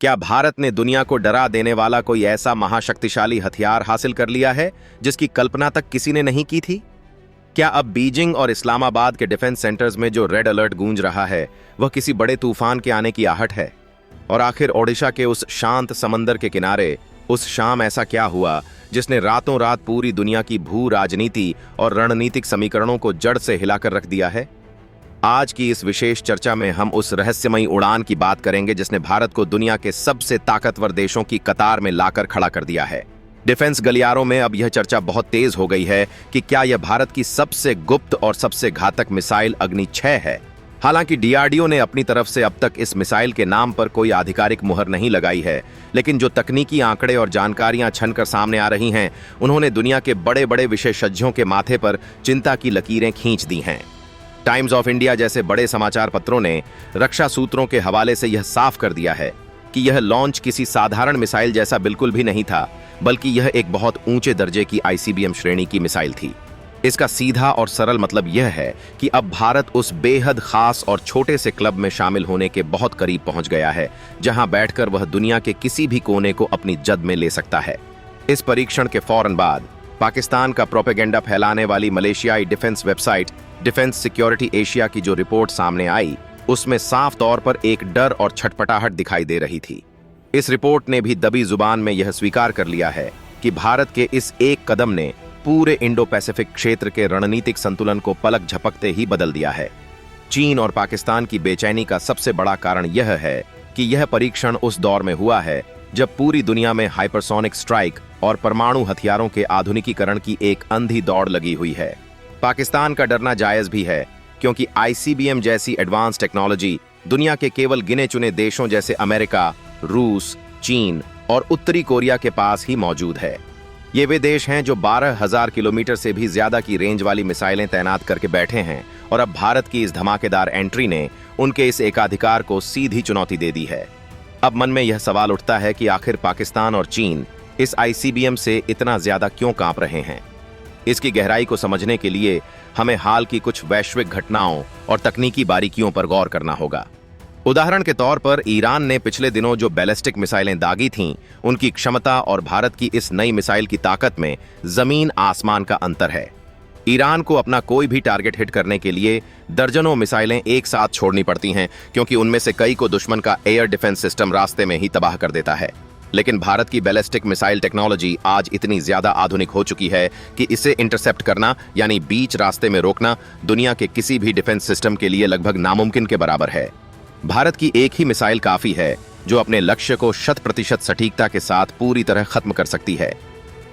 क्या भारत ने दुनिया को डरा देने वाला कोई ऐसा महाशक्तिशाली हथियार हासिल कर लिया है जिसकी कल्पना तक किसी ने नहीं की थी? क्या अब बीजिंग और इस्लामाबाद के डिफेंस सेंटर्स में जो रेड अलर्ट गूंज रहा है वह किसी बड़े तूफान के आने की आहट है? और आखिर ओडिशा के उस शांत समंदर के किनारे उस शाम ऐसा क्या हुआ जिसने रातों रात पूरी दुनिया की भू राजनीति और रणनीतिक समीकरणों को जड़ से हिलाकर रख दिया है? आज की इस विशेष चर्चा में हम उस रहस्यमयी उड़ान की बात करेंगे जिसने भारत को दुनिया के सबसे ताकतवर देशों की कतार में लाकर खड़ा कर दिया है। डिफेंस गलियारों में अब यह चर्चा बहुत तेज हो गई है कि क्या यह भारत की सबसे गुप्त और सबसे घातक मिसाइल अग्नि 6 है। हालांकि डीआरडीओ ने अपनी तरफ से अब तक इस मिसाइल के नाम पर कोई आधिकारिक मुहर नहीं लगाई है, लेकिन जो तकनीकी आंकड़े और जानकारियां छनकर सामने आ रही हैं, उन्होंने दुनिया के बड़े बड़े विशेषज्ञों के माथे पर चिंता की लकीरें खींच दी हैं। टाइम्स ऑफ इंडिया जैसे बड़े समाचार पत्रों ने रक्षा सूत्रों के हवाले से यह साफ कर दिया है कि यह लॉन्च किसी साधारण मिसाइल जैसा बिल्कुल भी नहीं था, बल्कि यह एक बहुत ऊंचे दर्जे की आईसीबीएम श्रेणी की मिसाइल थी। इसका सीधा और सरल मतलब यह है कि अब भारत उस बेहद खास और छोटे से क्लब में शामिल होने के बहुत करीब पहुंच गया है, जहां बैठकर वह दुनिया के किसी भी कोने को अपनी जद में ले सकता है। इस परीक्षण के फौरन बाद पाकिस्तान का प्रोपेगेंडा फैलाने वाली मलेशियाई defence website defence security Asia की जो रिपोर्ट सामने आई, उसमें साफ तौर पर एक डर और छटपटाहट दिखाई दे रही थी। इस रिपोर्ट ने भी दबी जुबान में यह स्वीकार कर लिया है कि भारत के इस एक कदम ने पूरे इंडो पैसिफिक क्षेत्र के रणनीतिक संतुलन को पलक झपकते ही बदल दिया है। चीन और पाकिस्तान की बेचैनी का सबसे बड़ा कारण यह है कि यह परीक्षण उस दौर में हुआ है जब पूरी दुनिया में हाइपरसोनिक स्ट्राइक और परमाणु हथियारों के आधुनिकीकरण की एक अंधी दौड़ लगी हुई है। पाकिस्तान का डरना जायज भी है, क्योंकि आईसीबीएम जैसी एडवांस टेक्नोलॉजी दुनिया के केवल गिने चुने देशों जैसे अमेरिका, रूस, चीन और उत्तरी कोरिया के पास ही मौजूद है। ये वे देश हैं जो 12,000 किलोमीटर से भी ज्यादा की रेंज वाली मिसाइलें तैनात करके बैठे हैं, और अब भारत की इस धमाकेदार एंट्री ने उनके इस एकाधिकार को सीधी चुनौती दे दी है। अब मन में यह सवाल उठता है कि आखिर पाकिस्तान और चीन इस आईसीबीएम से इतना ज्यादा क्यों कांप रहे हैं। इसकी गहराई को समझने के लिए हमें हाल की कुछ वैश्विक घटनाओं और तकनीकी बारीकियों पर गौर करना होगा। उदाहरण के तौर पर ईरान ने पिछले दिनों जो बैलिस्टिक मिसाइलें दागी थीं, उनकी क्षमता और भारत की इस नई मिसाइल की ताकत में जमीन आसमान का अंतर है। ईरान को अपना कोई भी टारगेट हिट करने के लिए दर्जनों मिसाइलें एक साथ छोड़नी पड़ती हैं, क्योंकि उनमें से कई को दुश्मन का एयर डिफेंस सिस्टम रास्ते में ही तबाह कर देता है। लेकिन भारत की बैलिस्टिक मिसाइल टेक्नोलॉजी आज इतनी ज्यादा आधुनिक हो चुकी है कि इसे इंटरसेप्ट करना, यानी बीच रास्ते में रोकना, दुनिया के किसी भी डिफेंस सिस्टम के लिए लगभग नामुमकिन के बराबर है। भारत की एक ही मिसाइल काफी है जो अपने लक्ष्य को 100% सटीकता के साथ पूरी तरह खत्म कर सकती है।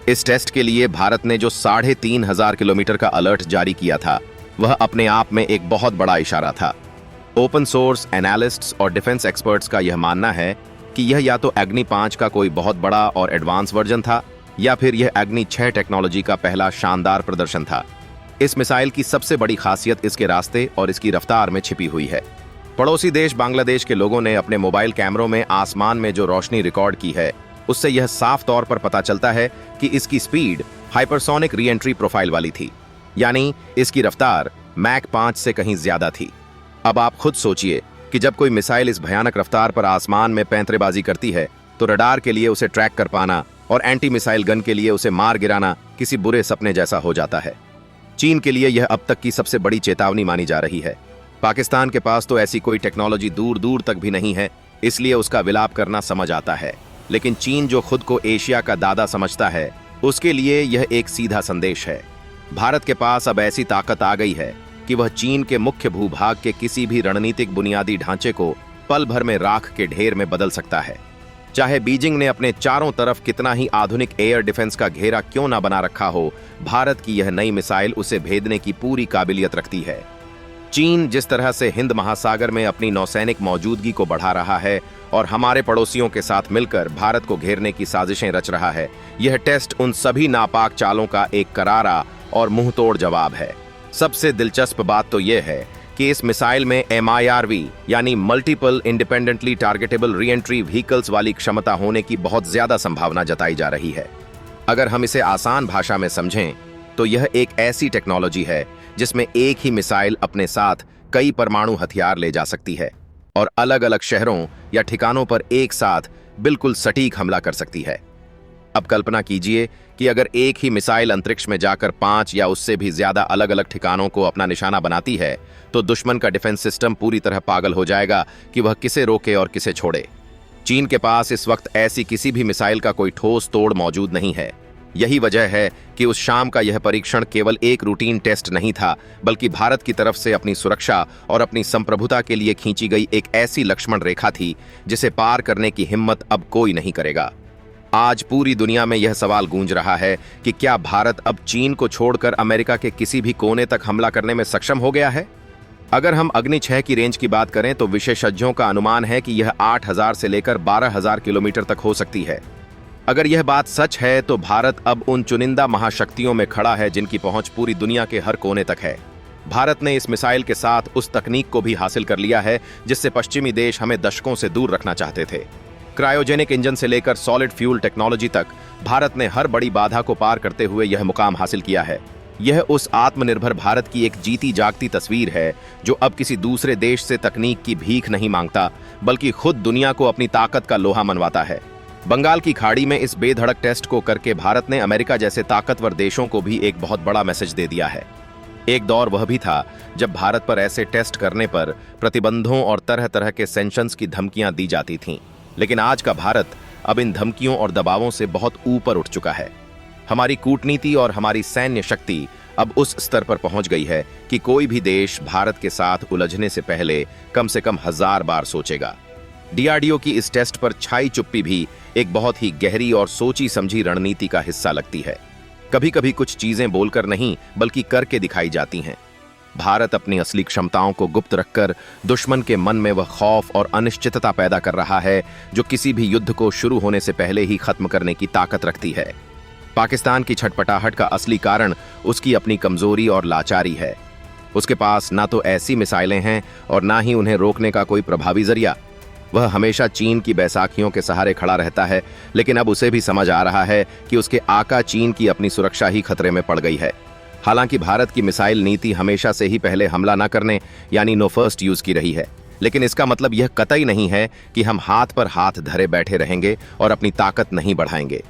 इस टेस्ट के लिए भारत ने जो 3,500 किलोमीटर का अलर्ट जारी किया था, वह अपने आप में एक बहुत बड़ा इशारा था। ओपन सोर्स एनालिस्ट्स और डिफेंस एक्सपर्ट्स का यह मानना है कि यह या तो अग्नि 5 का कोई बहुत बड़ा और एडवांस वर्जन था, या फिर यह अग्नि 6 टेक्नोलॉजी का पहला शानदार प्रदर्शन था। इस मिसाइल की सबसे बड़ी खासियत इसके रास्ते और इसकी रफ्तार में छिपी हुई है। पड़ोसी देश बांग्लादेश के लोगों ने अपने मोबाइल कैमरों में आसमान में जो रोशनी रिकॉर्ड की है, उससे यह साफ तौर पर पता चलता है कि इसकी speed hypersonic re entry profile वाली थी, यानी इसकी रफ्तार मैक 5 से कहीं ज्यादा थी। अब आप खुद सोचिए कि जब कोई मिसाइल इस भयानक रफ्तार पर आसमान में पैंतरेबाजी करती है, तो रडार के लिए उसे ट्रैक कर पाना और एंटी मिसाइल गन के लिए उसे मार गिराना किसी बुरे सपने जैसा हो जाता है। चीन के लिए यह अब तक की सबसे बड़ी चेतावनी मानी जा रही है। पाकिस्तान के पास तो ऐसी कोई टेक्नोलॉजी दूर दूर तक भी नहीं है, इसलिए उसका विलाप करना समझ आता है। लेकिन चीन, जो खुद को एशिया का दादा समझता है, उसके लिए यह एक सीधा संदेश है। भारत के पास अब ऐसी ताकत आ गई है कि वह चीन के मुख्य भूभाग के किसी भी रणनीतिक बुनियादी ढांचे को पल भर में राख के ढेर में बदल सकता है। चाहे बीजिंग ने अपने चारों तरफ कितना ही आधुनिक एयर डिफेंस का घेरा क्यों ना बना रखा हो, भारत की यह नई मिसाइल उसे भेदने की पूरी काबिलियत रखती है। चीन जिस तरह से हिंद महासागर में अपनी नौसैनिक मौजूदगी को बढ़ा रहा है और हमारे पड़ोसियों के साथ मिलकर भारत को घेरने की साजिशें रच रहा है, यह टेस्ट उन सभी नापाक चालों का एक करारा और मुंहतोड़ जवाब है। सबसे दिलचस्प बात तो यह है कि इस मिसाइल में MIRV यानी multiple independently targetable re entry vehicles वाली क्षमता होने की बहुत ज्यादा संभावना जताई जा रही है। अगर हम इसे आसान भाषा में समझें तो यह एक ऐसी टेक्नोलॉजी है जिसमें एक ही मिसाइल अपने साथ कई परमाणु हथियार ले जा सकती है, और अलग अलग शहरों या ठिकानों पर एक साथ बिल्कुल सटीक हमला कर सकती है। अब कल्पना कीजिए कि अगर एक ही मिसाइल अंतरिक्ष में जाकर 5 या उससे भी ज्यादा अलग अलग ठिकानों को अपना निशाना बनाती है, तो दुश्मन का डिफेंस सिस्टम पूरी तरह पागल हो जाएगा कि वह किसे रोके और किसे छोड़े। चीन के पास इस वक्त ऐसी किसी भी मिसाइल का कोई ठोस तोड़ मौजूद नहीं है। यही वजह है कि उस शाम का यह परीक्षण केवल एक रूटीन टेस्ट नहीं था, बल्कि भारत की तरफ से अपनी सुरक्षा और अपनी संप्रभुता के लिए खींची गई एक ऐसी लक्ष्मण रेखा थी जिसे पार करने की हिम्मत अब कोई नहीं करेगा। आज पूरी दुनिया में यह सवाल गूंज रहा है कि क्या भारत अब चीन को छोड़कर अमेरिका के किसी भी कोने तक हमला करने में सक्षम हो गया है? अगर हम अग्नि 6 की रेंज की बात करें तो विशेषज्ञों का अनुमान है कि यह 8,000 से लेकर 12,000 किलोमीटर तक हो सकती है। अगर यह बात सच है तो भारत अब उन चुनिंदा महाशक्तियों में खड़ा है जिनकी पहुंच पूरी दुनिया के हर कोने तक है। भारत ने इस मिसाइल के साथ उस तकनीक को भी हासिल कर लिया है जिससे पश्चिमी देश हमें दशकों से दूर रखना चाहते थे। क्रायोजेनिक इंजन से लेकर सॉलिड फ्यूल टेक्नोलॉजी तक भारत ने हर बड़ी बाधा को पार करते हुए यह मुकाम हासिल किया है। यह उस आत्मनिर्भर भारत की एक जीती जागती तस्वीर है जो अब किसी दूसरे देश से तकनीक की भीख नहीं मांगता, बल्कि खुद दुनिया को अपनी ताकत का लोहा मनवाता है। बंगाल की खाड़ी में इस बेधड़क टेस्ट को करके भारत ने अमेरिका जैसे ताकतवर देशों को भी एक बहुत बड़ा मैसेज दे दिया है। एक दौर वह भी था जब भारत पर ऐसे टेस्ट करने पर प्रतिबंधों और तरह तरह के सैंक्शंस की धमकियां दी जाती थीं, लेकिन आज का भारत अब इन धमकियों और दबावों से बहुत ऊपर उठ चुका है। हमारी कूटनीति और हमारी सैन्य शक्ति अब उस स्तर पर पहुंच गई है कि कोई भी देश भारत के साथ उलझने से पहले कम से कम 1000 बार सोचेगा। डीआरडीओ की इस टेस्ट पर छाई चुप्पी भी एक बहुत ही गहरी और सोची समझी रणनीति का हिस्सा लगती है। कभी कभी कुछ चीजें बोलकर नहीं बल्कि करके दिखाई जाती हैं। भारत अपनी असली क्षमताओं को गुप्त रखकर दुश्मन के मन में वह खौफ और अनिश्चितता पैदा कर रहा है जो किसी भी युद्ध को शुरू होने से पहले ही खत्म करने की ताकत रखती है। पाकिस्तान की छटपटाहट का असली कारण उसकी अपनी कमजोरी और लाचारी है। उसके पास ना तो ऐसी मिसाइलें हैं और ना ही उन्हें रोकने का कोई प्रभावी जरिया। वह हमेशा चीन की बैसाखियों के सहारे खड़ा रहता है, लेकिन अब उसे भी समझ आ रहा है कि उसके आका चीन की अपनी सुरक्षा ही खतरे में पड़ गई है। हालांकि भारत की मिसाइल नीति हमेशा से ही पहले हमला न करने यानी नो फर्स्ट यूज की रही है, लेकिन इसका मतलब यह कतई नहीं है कि हम हाथ पर हाथ धरे बैठे रहेंगे और अपनी ताकत नहीं बढ़ाएंगे।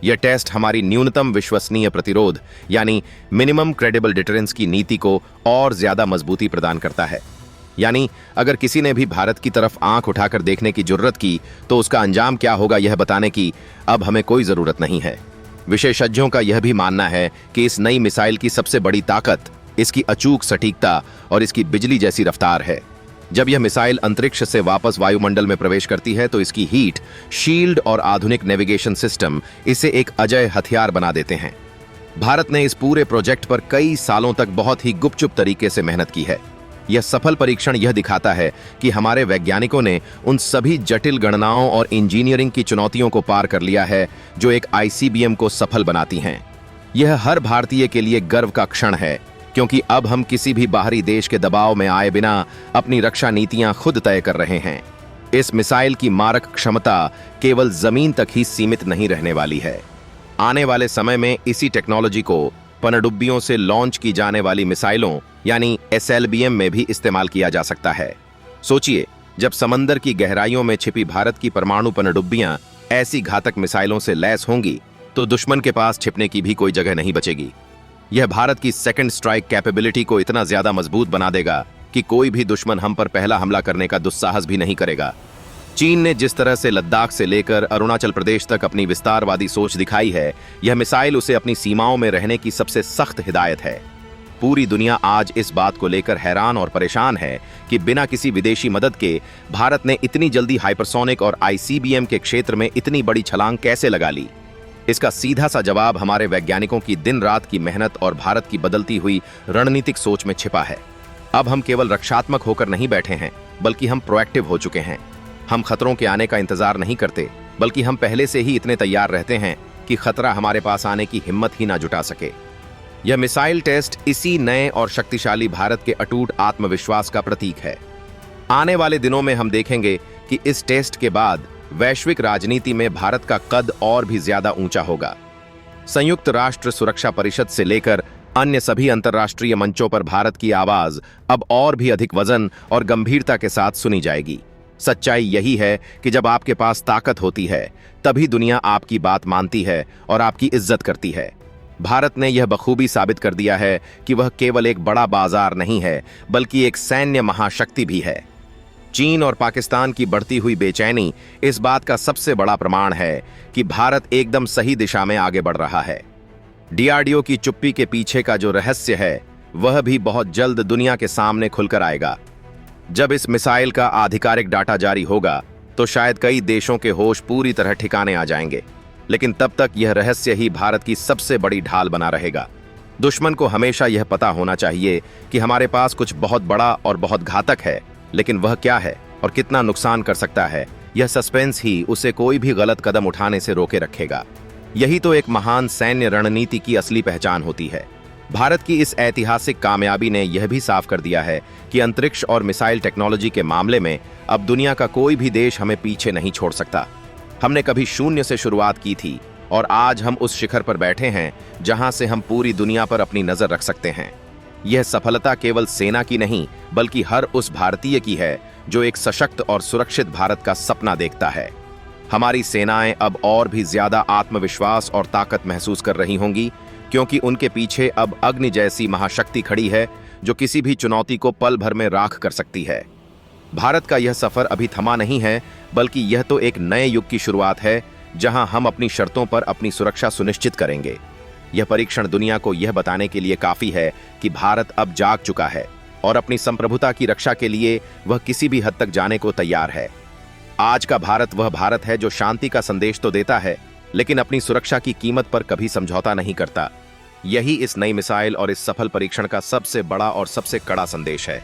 यह टेस्ट हमारी न्यूनतम विश्वसनीय प्रतिरोध यानी मिनिमम क्रेडिबल डिटरेंस की नीति को और ज्यादा मजबूती प्रदान करता है। यानी अगर किसी ने भी भारत की तरफ आंख उठाकर देखने की जुर्रत की तो उसका अंजाम क्या होगा यह बताने की अब हमें कोई जरूरत नहीं है। विशेषज्ञों का यह भी मानना है कि इस नई मिसाइल की सबसे बड़ी ताकत इसकी अचूक सटीकता और इसकी बिजली जैसी रफ्तार है। जब यह मिसाइल अंतरिक्ष से वापस वायुमंडल में प्रवेश करती है तो इसकी हीट, शील्ड और आधुनिक नेविगेशन सिस्टम इसे एक अजेय हथियार बना देते हैं। भारत ने इस पूरे प्रोजेक्ट पर कई सालों तक बहुत ही गुपचुप तरीके से मेहनत की है। यह सफल परीक्षण यह दिखाता है कि हमारे वैज्ञानिकों ने उन सभी जटिल गणनाओं और इंजीनियरिंग की चुनौतियों को पार कर लिया है जो एक आईसीबीएम को सफल बनाती हैं। यह हर भारतीय के लिए गर्व का क्षण है, क्योंकि अब हम किसी भी बाहरी देश के दबाव में आए बिना अपनी रक्षा नीतियां खुद तय कर रहे हैं। इस मिसाइल की मारक क्षमता केवल जमीन तक ही सीमित नहीं रहने वाली है। आने वाले समय में इसी टेक्नोलॉजी को पनडुब्बियों से लॉन्च की जाने वाली मिसाइलों यानी एसएलबीएम में भी इस्तेमाल किया जा सकता है। सोचिए, जब समंदर की गहराइयों में छिपी भारत की परमाणु पनडुब्बियां ऐसी घातक मिसाइलों से लैस होंगी तो दुश्मन के पास छिपने की भी कोई जगह नहीं बचेगी। यह भारत की सेकंड स्ट्राइक कैपेबिलिटी को इतना ज्यादा मजबूत बना देगा कि कोई भी दुश्मन हम पर पहला हमला करने का दुस्साहस भी नहीं करेगा। चीन ने जिस तरह से लद्दाख से लेकर अरुणाचल प्रदेश तक अपनी विस्तारवादी सोच दिखाई है, यह मिसाइल उसे अपनी सीमाओं में रहने की सबसे सख्त हिदायत है। पूरी दुनिया आज इस बात को लेकर हैरान और परेशान है कि बिना किसी विदेशी मदद के भारत ने इतनी जल्दी हाइपरसोनिक और आईसीबीएम के क्षेत्र में इतनी बड़ी छलांग कैसे लगा ली। इसका सीधा सा जवाब हमारे वैज्ञानिकों की दिन रात की मेहनत और भारत की बदलती हुई रणनीतिक सोच में छिपा है। अब हम केवल रक्षात्मक होकर नहीं बैठे हैं, बल्कि हम प्रोएक्टिव हो चुके हैं। हम खतरों के आने का इंतजार नहीं करते, बल्कि हम पहले से ही इतने तैयार रहते हैं कि खतरा हमारे पास आने की हिम्मत ही ना जुटा सके। यह मिसाइल टेस्ट इसी नए और शक्तिशाली भारत के अटूट आत्मविश्वास का प्रतीक है। आने वाले दिनों में हम देखेंगे कि इस टेस्ट के बाद वैश्विक राजनीति में भारत का कद और भी ज्यादा ऊंचा होगा। संयुक्त राष्ट्र सुरक्षा परिषद से लेकर अन्य सभी अंतर्राष्ट्रीय मंचों पर भारत की आवाज अब और भी अधिक वजन और गंभीरता के साथ सुनी जाएगी। सच्चाई यही है कि जब आपके पास ताकत होती है तभी दुनिया आपकी बात मानती है और आपकी इज्जत करती है। भारत ने यह बखूबी साबित कर दिया है कि वह केवल एक बड़ा बाजार नहीं है बल्कि एक सैन्य महाशक्ति भी है। चीन और पाकिस्तान की बढ़ती हुई बेचैनी इस बात का सबसे बड़ा प्रमाण है कि भारत एकदम सही दिशा में आगे बढ़ रहा है। डीआरडीओ की चुप्पी के पीछे का जो रहस्य है वह भी बहुत जल्द दुनिया के सामने खुलकर आएगा। जब इस मिसाइल का आधिकारिक डाटा जारी होगा तो शायद कई देशों के होश पूरी तरह ठिकाने आ जाएंगे, लेकिन तब तक यह रहस्य ही भारत की सबसे बड़ी ढाल बना रहेगा। दुश्मन को हमेशा यह पता होना चाहिए कि हमारे पास कुछ बहुत बड़ा और बहुत घातक है, लेकिन वह क्या है और कितना नुकसान कर सकता है, यह सस्पेंस ही उसे कोई भी गलत कदम उठाने से रोके रखेगा। यही तो एक महान सैन्य रणनीति की असली पहचान होती है। भारत की इस ऐतिहासिक कामयाबी ने यह भी साफ कर दिया है कि अंतरिक्ष और मिसाइल टेक्नोलॉजी के मामले में अब दुनिया का कोई भी देश हमें पीछे नहीं छोड़ सकता। हमने कभी शून्य से शुरुआत की थी और आज हम उस शिखर पर बैठे हैं जहां से हम पूरी दुनिया पर अपनी नजर रख सकते हैं। यह सफलता केवल सेना की नहीं बल्कि हर उस भारतीय की है जो एक सशक्त और सुरक्षित भारत का सपना देखता है। हमारी सेनाएं अब और भी ज्यादा आत्मविश्वास और ताकत महसूस कर रही होंगी, क्योंकि उनके पीछे अब अग्नि जैसी महाशक्ति खड़ी है जो किसी भी चुनौती को पल भर में राख कर सकती है। भारत का यह सफर अभी थमा नहीं है, बल्कि यह तो एक नए युग की शुरुआत है जहां हम अपनी शर्तों पर अपनी सुरक्षा सुनिश्चित करेंगे। यह परीक्षण दुनिया को यह बताने के लिए काफी है कि भारत अब जाग चुका है और अपनी संप्रभुता की रक्षा के लिए वह किसी भी हद तक जाने को तैयार है। आज का भारत वह भारत है जो शांति का संदेश तो देता है, लेकिन अपनी सुरक्षा की कीमत पर कभी समझौता नहीं करता। यही इस नई मिसाइल और इस सफल परीक्षण का सबसे बड़ा और सबसे कड़ा संदेश है।